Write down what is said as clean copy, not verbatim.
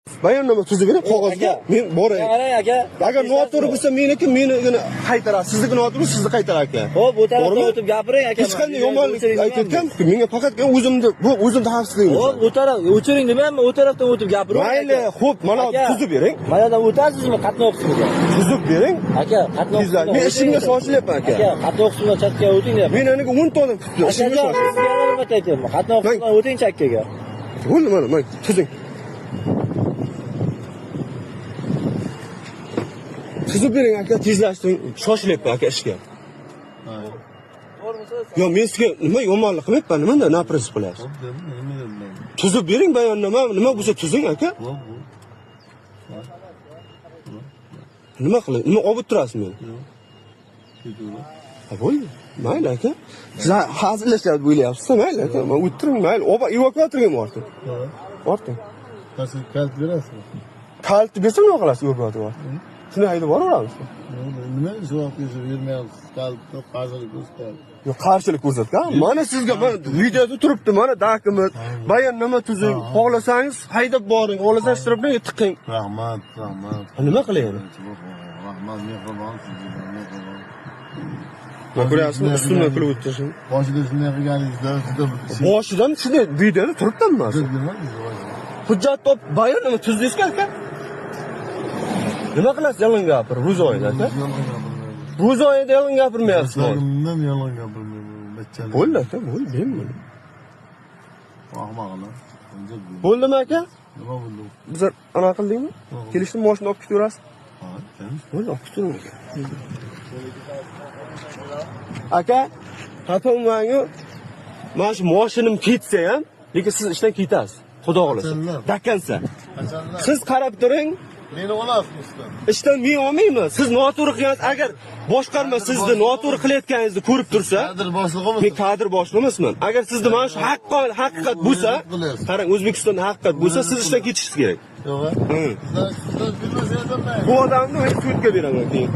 Bayonnoma tuzib berib qog'ozga men boray. Qarang aka. Agar noto'g'ri bo'lsa meniki menigini qaytarasiz. Sizniki noto'g'ri bo'lsa sizni qaytarar aka. Xo'p, bu tarafdan o'tib gapiring aka. Hech qanday yomonlik aytayotgan-ku. Menga faqat o'zimni xavfsizligim. Xo'p, bu taraf o'chiring demayapman, u tarafdan o'tib gapiring. Mayli, xo'p, mana tuzib bering. Mana yerdan o'tasizmi, qatnoqsizmi? Tuzib bering. Aka, qatnoqsiz. Men ishimga shoshilyapman aka. Aka, qatnoqsizdan chakkaga o'ting deyapman. Men aniga 10 ta odam kutdi. Ishimga shoshilyapman. Sizga nima aytyapman? Qatnoqsizdan o'ting chakkaga. Bo'ldi, mana tuzing. Tuzib bering aka, tezlashtiring. Shoshilyapman aka ishga. Yo, men sizga nima yomonlik qilmayapman, nimada naprez qilyapsiz? Tuzib bering bayonnoma, nima bo'lsa tuzing aka. Nima qilay? Nima olib turasiz meni? Ha, bo'ldi. Mayli aka. Siz hazillashyapti o'ylayapsiz, mayli aka. Men o'tiring, mayli. Evakuatorga orting. Orting. Nasıl kalt berasizmi? Kalt bersam nima qilasiz evakuatorga? Shuni haydab boraveramiz. Nima shu vaqtgacha bermayapsiz? Kaltni qarshilik ko'rsatadi. Yo'q, qarshilik ko'rsatgan. Mana sizga mana videoda turibdi, mana dokument, bayonnoma tuzing. Xohlasangiz haydab boring, xohlasangiz shtribni tiqing. Rahmat. Nima qilayapti? Rahmat, mehribon sizga, mehribon. Men ko'ryapsizmi, ustimdan kulib o'tishim. Boshida shunday qilganingizda juda Boshidan shunday videoda turibdimi men? Hujjat top bayonnoma tuzdingizku aka? Nima qilasiz yolg'on gapirib, ro'za oyida aka? Ro'za oyida yolg'on gapirmayapsizmi? Nima yolg'on gapirmayman. Bo'ldi aka, bo'ldi, bemalol. Rahmat. Bo'ldimi aka? Nima bo'ldi? Biz ana qildingmi? Kelishdi, mashina olib ketaverasiz. Ha, Bo'ldi, olib ketavering aka. Aka, xafa bo'lmang-ku. Mana shu mashinam ketsa ham, lekin siz ishdan ketasiz. Xudo xolasa. Dakansa. Siz qarab turing. Meni olasizmi ishdan? Ishdan men olmayman. Siz noto'g'ri qilgansiz. Agar boshqarma sizni noto'g'ri qilayotganingizni ko'rib tursa, Kadr boshlig'imi? men kadr boshlig'i emasman. Agar sizda mana shu haqiqat bo'lsa, qarang, O'zbekistonda haqiqat bo'lsa, siz ishdan ketishingiz kerak. Yo'q. Bu odamni men sudga beraman keyin.